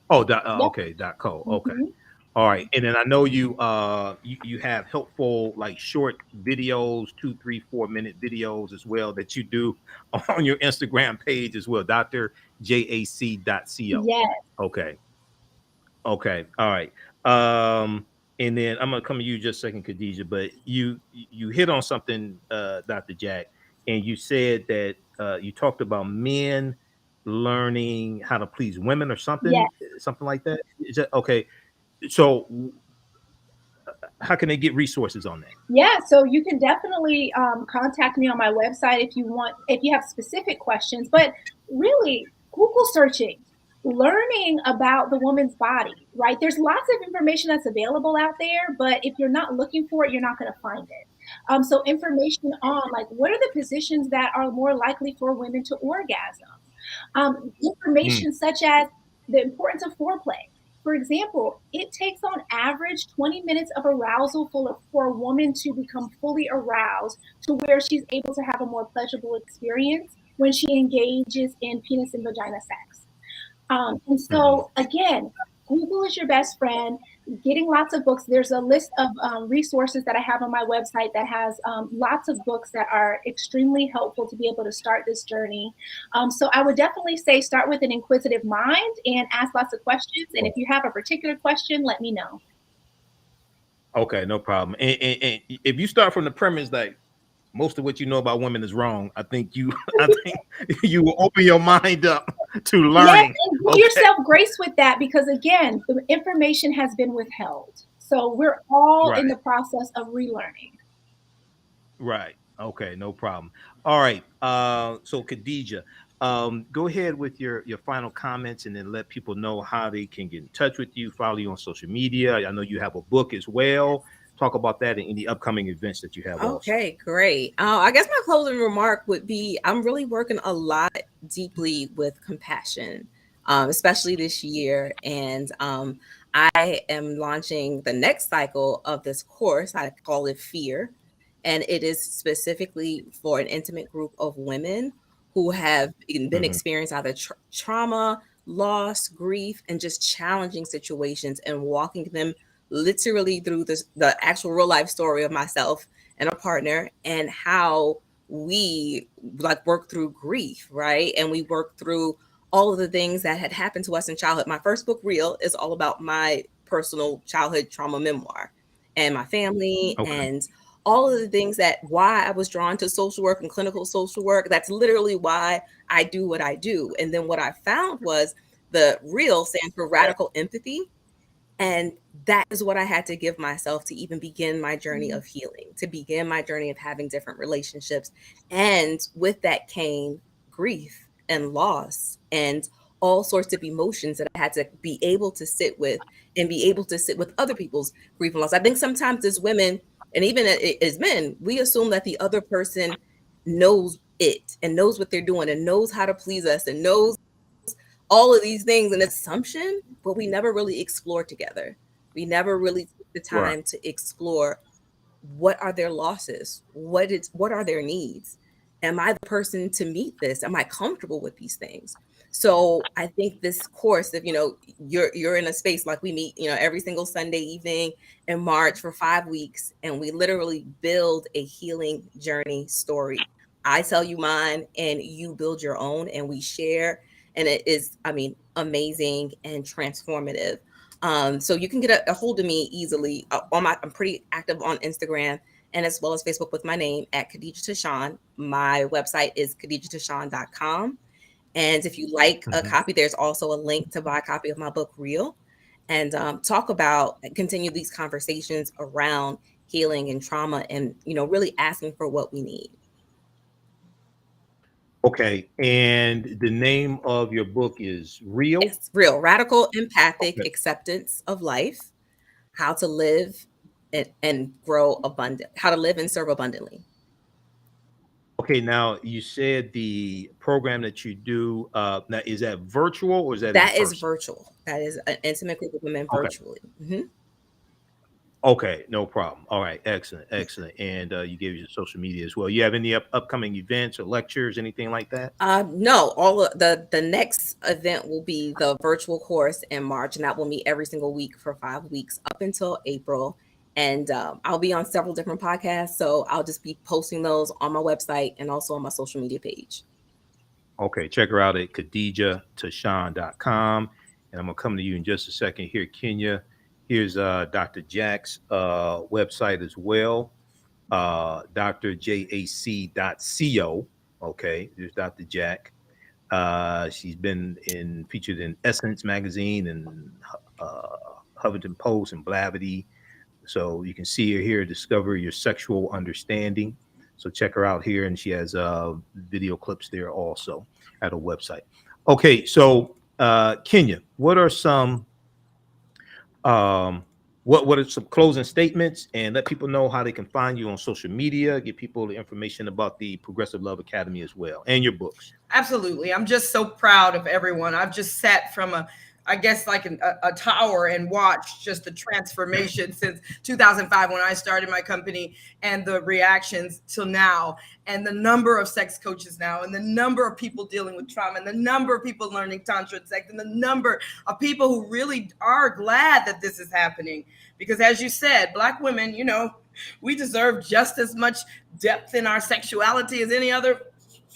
Oh, okay, .co. Okay. All right, and then I know you have helpful like short videos, 2, 3, 4 minute videos as well that you do on your Instagram page as well, drjac.co. Yes. Okay. Okay. All right. And then I'm gonna come to you just a second, Khadijah, but you hit on something, Dr. Jack, and you said that you talked about men learning how to please women or Yes. something like that. Is that okay? So how can they get resources on that? Yeah, so you can definitely contact me on my website if you want, if you have specific questions. But really, Google searching, learning about the woman's body, right? There's lots of information that's available out there, but if you're not looking for it, you're not going to find it. So information on like what are the positions that are more likely for women to orgasm? Mm, Information such as the importance of foreplay. For example, it takes on average 20 minutes of arousal for a woman to become fully aroused to where she's able to have a more pleasurable experience when she engages in penis and vagina sex. And mhm. so, again, Google is your best friend. Getting lots of books. There's a list of resources that I have on my website that has lots of books that are extremely helpful to be able to start this journey. So I would definitely say start with an inquisitive mind and ask lots of questions. And if you have a particular question, let me know. Okay, no problem. And if you start from the premise that most of what you know about women is wrong, I think I think you will open your mind up to Yes, learning. and give Okay. yourself grace with that because again, the information has been withheld. So we're all in Right. the process of relearning. Right. Okay, no problem. All right. So Khadijah, go ahead with your final comments and then let people know how they can get in touch with you, follow you on social media. I know you have a book as well. Talk about that and any upcoming events that you have also. Okay, great. I guess my closing remark would be I'm really working a lot deeply with compassion, especially this year. And I am launching the next cycle of this course. I call it Fear. And it is specifically for an intimate group of women who have been Mhm. experienced either trauma, loss, grief, and just challenging situations and walking them literally through the actual real life story of myself and a partner and how we like work through grief, right? And we work through all of the things that had happened to us in childhood. My first book, Real, is all about my personal childhood trauma memoir and my family Okay. and all of the things that why I was drawn to social work and clinical social work. That's literally why I do what I do. And then what I found was the Real stands for radical empathy, and that is what I had to give myself to even begin my journey of healing, to begin my journey of having different relationships. And with that came grief and loss and all sorts of emotions that I had to be able to sit with and be able to sit with other people's grief and loss. I think sometimes as women and even as men, we assume that the other person knows it and knows what they're doing and knows how to please us and knows all of these things an assumption, but we never really explore together. We never really took the Right. time to explore what are their losses? What are their needs? Am I the person to meet this? Am I comfortable with these things? So I think this course, if you're in a space like we meet, every single Sunday evening in March for 5 weeks, and we literally build a healing journey story. I tell you mine, and you build your own, and we share, and it is, I mean, amazing and transformative. So you can get a hold of me easily I'm pretty active on Instagram and as well as Facebook with my name at Khadijah Tishan. My website is khadijahtishan.com. And if you like a Mhm. copy, there's also a link to buy a copy of my book, Real, and continue these conversations around healing and trauma and, really asking for what we need. Okay. And the name of your book is Real. Yes, Real, radical empathic Okay. acceptance of life, how to live and grow abundant, how to live and serve abundantly. Okay, now you said the program that you do, now is that virtual or is that in That is person? virtual. That is an intimate group of women Okay. virtually. Mhm. Okay, no problem. All right, excellent, excellent. And you gave your social media as well. You have any upcoming events or lectures, anything like that? No, all of the next event will be the virtual course in March, and that will meet every single week for 5 weeks up until April. And I'll be on several different podcasts, so I'll just be posting those on my website and also on my social media page. Okay, check her out at khadijahtishan.com. And I'm gonna come to you in just a second here, Kenya. Here's Dr. Jack's website as well, drjac.co. Okay, there's Dr. Jack. She's been featured in Essence magazine and Huffington Post and Blavity. So you can see her here, Discover Your Sexual Understanding. So check her out here, and she has video clips there also at her website. Okay, so Kenya, what are some what are some closing statements, and let people know how they can find you on social media, give people the information about the Progressive Love Academy as well, and your books. Absolutely. I'm just so proud of everyone. I've just sat from I guess like a tower and watched just the transformation since 2005 when I started my company, and the reactions till now, and the number of sex coaches now, and the number of people dealing with trauma, and the number of people learning tantra and sex, and the number of people who really are glad that this is happening. Because as you said, Black women, we deserve just as much depth in our sexuality as any other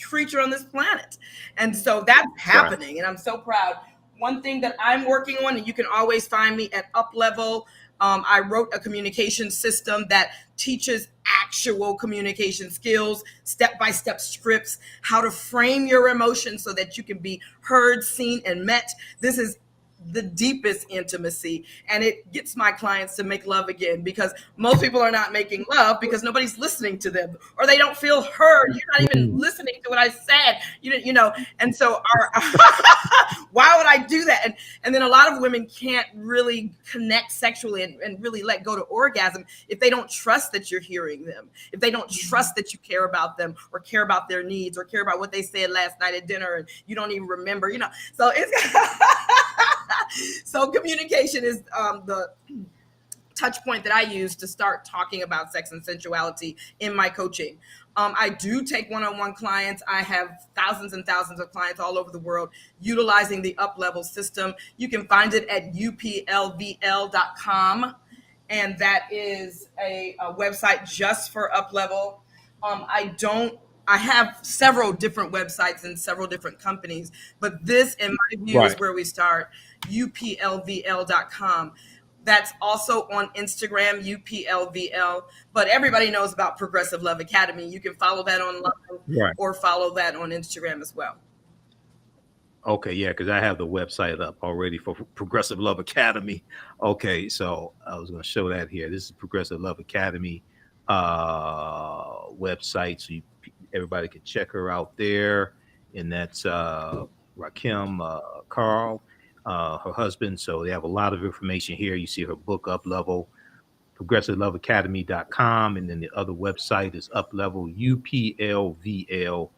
creature on this planet. And so that's happening, and I'm so proud. One thing that I'm working on, and you can always find me at Up Level. I wrote a communication system that teaches actual communication skills, step-by-step scripts, how to frame your emotions so that you can be heard, seen, and met. This is the deepest intimacy, and it gets my clients to make love again, because most people are not making love because nobody's listening to them, or they don't feel heard. You're not even listening to what I said, and so why would I do that? And then a lot of women can't really connect sexually and really let go to orgasm if they don't trust that you're hearing them, if they don't trust that you care about them, or care about their needs, or care about what they said last night at dinner and you don't even remember, so it's so communication is the touch point that I use to start talking about sex and sensuality in my coaching. I do take one-on-one clients. I have thousands and thousands of clients all over the world utilizing the Up Level system. You can find it at uplvl.com, and that is a website just for Up Level. I have several different websites and several different companies, but this, in my view, is where we start, uplvl.com. That's also on Instagram, uplvl, but everybody knows about Progressive Love Academy. You can follow that online or follow that on Instagram as well. Okay, yeah, because I have the website up already for Progressive Love Academy. Okay, so I was going to show that here. This is Progressive Love Academy website, so everybody can check her out there. And that's Rakim Carl, her husband. So they have a lot of information here. You see her book, Up Level, progressiveloveacademy.com. And then the other website is Up Level, uplvl.com.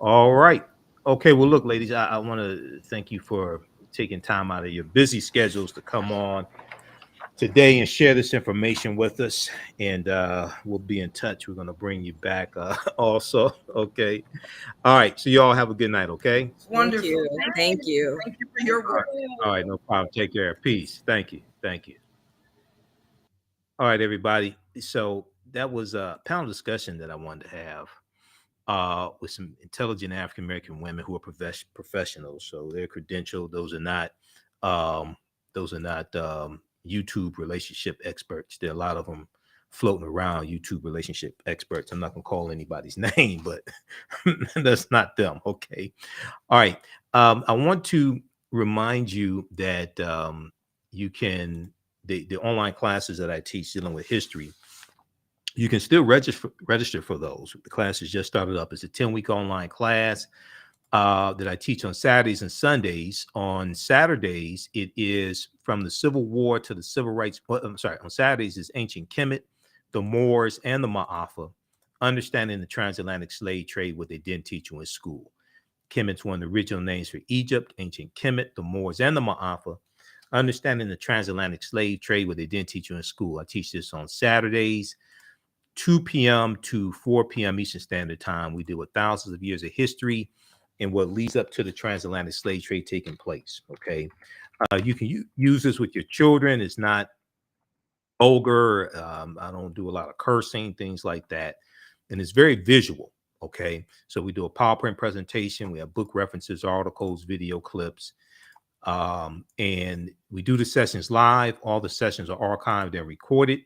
All right. Okay. Well, look, ladies, I want to thank you for taking time out of your busy schedules to come on today and share this information with us, and we'll be in touch. We're going to bring you back also. Okay. All right. So you all have a good night. Okay. Wonderful. Thank you. Thank you for your work. All right. No problem. Take care. Peace. Thank you. Thank you. All right, everybody. So that was a panel discussion that I wanted to have with some intelligent African American women who are professionals. So they're credentialed. Those are not YouTube relationship experts. There are a lot of them floating around, YouTube relationship experts. I'm not going to call anybody's name, but that's not them. Okay. All right. I want to remind you that you can, the online classes that I teach dealing with history, you can still register for those. The class has just started up. It's a 10-week online class that I teach on Saturdays and Sundays. On Saturdays, it is from the Civil War to the Civil Rights. On Saturdays, it's Ancient Kemet, the Moors, and the Ma'afa, understanding the transatlantic slave trade, what they didn't teach you in school. Kemet's one of the original names for Egypt, Ancient Kemet, the Moors, and the Ma'afa. Understanding the Transatlantic Slave Trade, what they didn't teach you in school. I teach this on Saturdays, 2 p.m. to 4 p.m. Eastern Standard Time. We deal with thousands of years of history and what leads up to the transatlantic slave trade taking place. Okay. You can use this with your children. It's not vulgar. I don't do a lot of cursing, things like that. And it's very visual. Okay. So we do a PowerPoint presentation. We have book references, articles, video clips. And we do the sessions live. All the sessions are archived and recorded.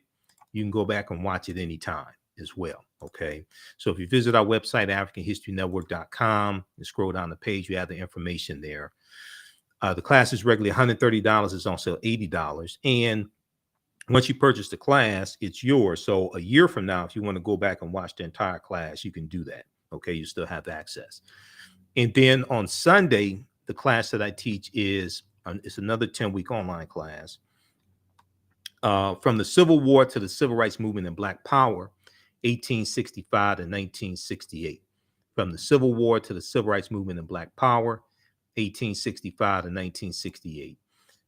You can go back and watch it anytime as well. Okay. So if you visit our website, AfricanHistoryNetwork.com, and scroll down the page, you have the information there. The class is regularly $130. It's on sale $80. And once you purchase the class, it's yours. So a year from now, if you want to go back and watch the entire class, you can do that. Okay. You still have access. And then on Sunday, the class that I teach is it's another 10-week online class. From the Civil War to the Civil Rights Movement and Black Power, 1865 to 1968. From the Civil War to the Civil Rights Movement and Black Power, 1865 to 1968.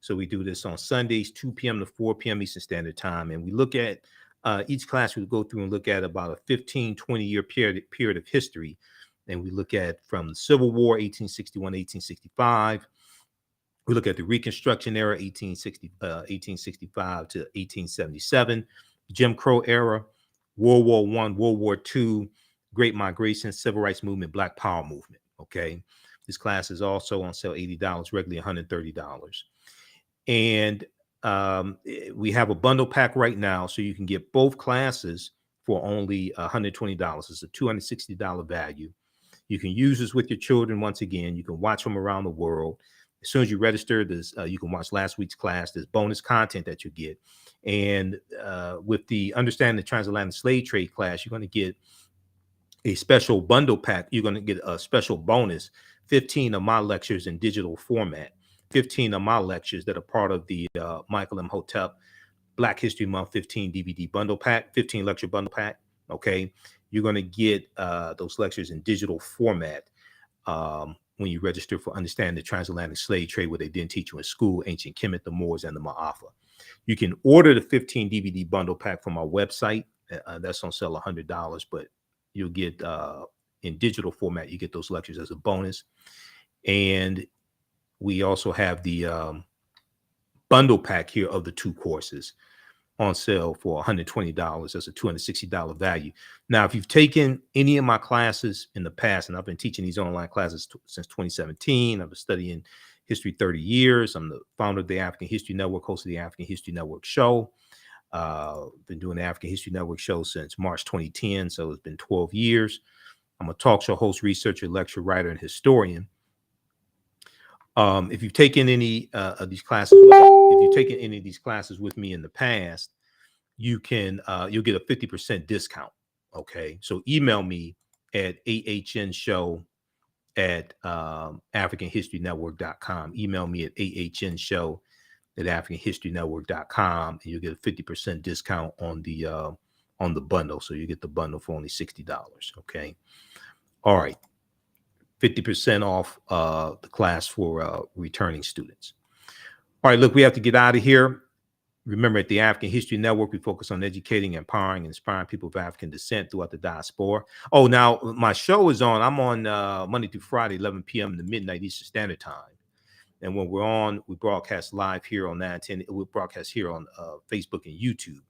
So we do this on Sundays, 2 p.m. to 4 p.m. Eastern Standard Time. And we look at each class, we go through and look at about a 15, 20-year period of history. And we look at from the Civil War, 1861, 1865. We look at the Reconstruction era, 1865 to 1877, Jim Crow era, World War I, World War II, Great Migration, Civil Rights Movement, Black Power Movement. Okay. This class is also on sale $80, regularly $130. And we have a bundle pack right now, so you can get both classes for only $120. It's a $260 value. You can use this with your children. Once again, you can watch them around the world. As soon as you register, you can watch last week's class. There's bonus content that you get. And with the Understanding the Transatlantic Slave Trade class, you're going to get a special bundle pack. You're going to get a special bonus, 15 of my lectures in digital format, 15 of my lectures that are part of the Michael Imhotep Black History Month 15 DVD bundle pack, 15 lecture bundle pack. Okay. You're going to get those lectures in digital format when you register for Understanding the Transatlantic Slave Trade, what they didn't teach you in school, Ancient Kemet, the Moors, and the Ma'afa. You can order the 15 DVD bundle pack from our website. That's on sale $100, but you'll get in digital format, you get those lectures as a bonus. And we also have the bundle pack here of the two courses on sale for $120. That's a $260 value. Now, if you've taken any of my classes in the past, and I've been teaching these online classes since 2017, I've been studying history 30 years. I'm the founder of the African History Network, host of the African History Network show. Been doing the African History Network show since March 2010, so it's been 12 years. I'm a talk show host, researcher, lecturer, writer, and historian. If you've taken any of these classes, with me in the past, you can you'll get a 50% discount. Okay, so email me at ahnshow@africanhistorynetwork.com. Email me at ahnshow@africanhistorynetwork.com, and you'll get a 50% discount on the bundle. So you get the bundle for only $60. Okay, all right. 50% off the class for returning students. All right, look, we have to get out of here. Remember, at the African History Network, we focus on educating, empowering, and inspiring people of African descent throughout the diaspora. Oh, now my show is on. I'm on Monday through Friday, 11 p.m. to midnight Eastern Standard Time. And when we're on, we broadcast live here on 910. We broadcast here on Facebook and YouTube.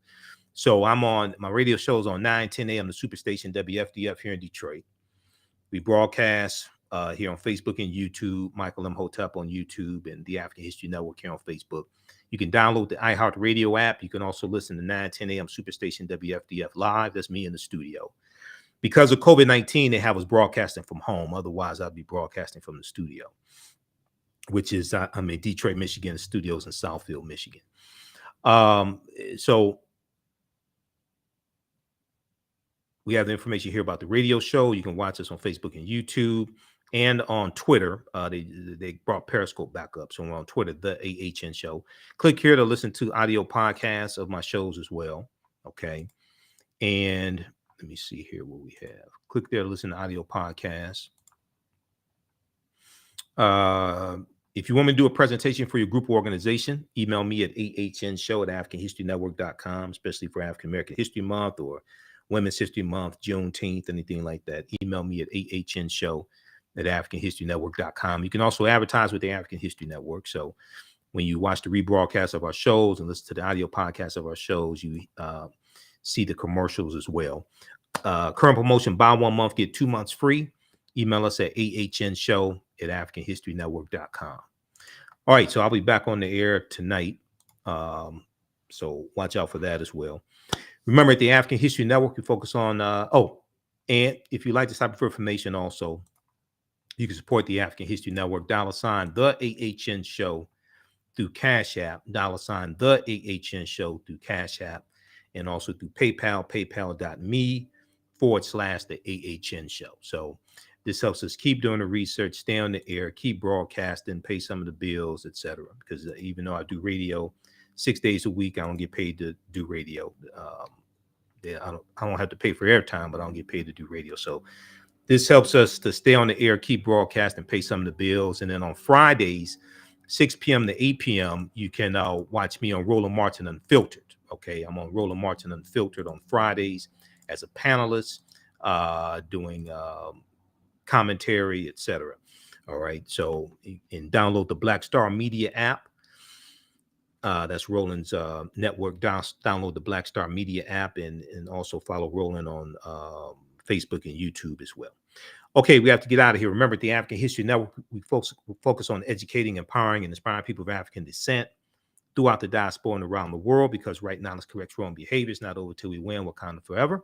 So I'm on, my radio show is on 910 a.m. the Superstation WFDF here in Detroit. We broadcast here on Facebook and YouTube, Michael Imhotep on YouTube, and the African History Network here on Facebook. You can download the iHeartRadio app. You can also listen to 910 a.m. Superstation WFDF live. That's me in the studio. Because of COVID-19, they have us broadcasting from home. Otherwise, I'd be broadcasting from the studio, which is, I'm in Detroit, Michigan. The studio's in Southfield, Michigan. So we have the information here about the radio show. You can watch us on Facebook and YouTube and on Twitter. They brought Periscope back up. So we're on Twitter, the AHN Show. Click here to listen to audio podcasts of my shows as well. Okay. And let me see here what we have. Click there to listen to audio podcasts. If you want me to do a presentation for your group or organization, email me at ahnshow@africanhistorynetwork.com, especially for African American History Month or Women's History Month, Juneteenth, anything like that. Email me at ahnshow@africanhistorynetwork.com. You can also advertise with the African History Network. So when you watch the rebroadcast of our shows and listen to the audio podcast of our shows, you see the commercials as well. Current promotion, buy 1 month, get 2 months free. Email us at ahnshow@africanhistorynetwork.com. All right, so I'll be back on the air tonight. So watch out for that as well. Remember, at the African History Network, we focus on, and if you like this type of information also, you can support the African History Network, $, the AHN Show through Cash App, $, the AHN Show through Cash App, and also through PayPal, paypal.me/the AHN Show. So this helps us keep doing the research, stay on the air, keep broadcasting, pay some of the bills, etc. Because even though I do radio 6 days a week, I don't get paid to do radio. I don't have to pay for airtime, but I don't get paid to do radio. So this helps us to stay on the air, keep broadcasting, pay some of the bills. And then on Fridays, 6 p.m. to 8 p.m., you can watch me on Roland Martin Unfiltered. Okay, I'm on Roland Martin Unfiltered on Fridays as a panelist, doing commentary, etc. All right, so you can download the Black Star Media app. That's Roland's network. Download the Black Star Media app and also follow Roland on Facebook and YouTube as well. Okay, we have to get out of here. Remember, at the African History Network, we focus on educating, empowering, and inspiring people of African descent throughout the diaspora and around the world, because right now, let's correct wrong behaviors, not over till we win, Wakanda forever.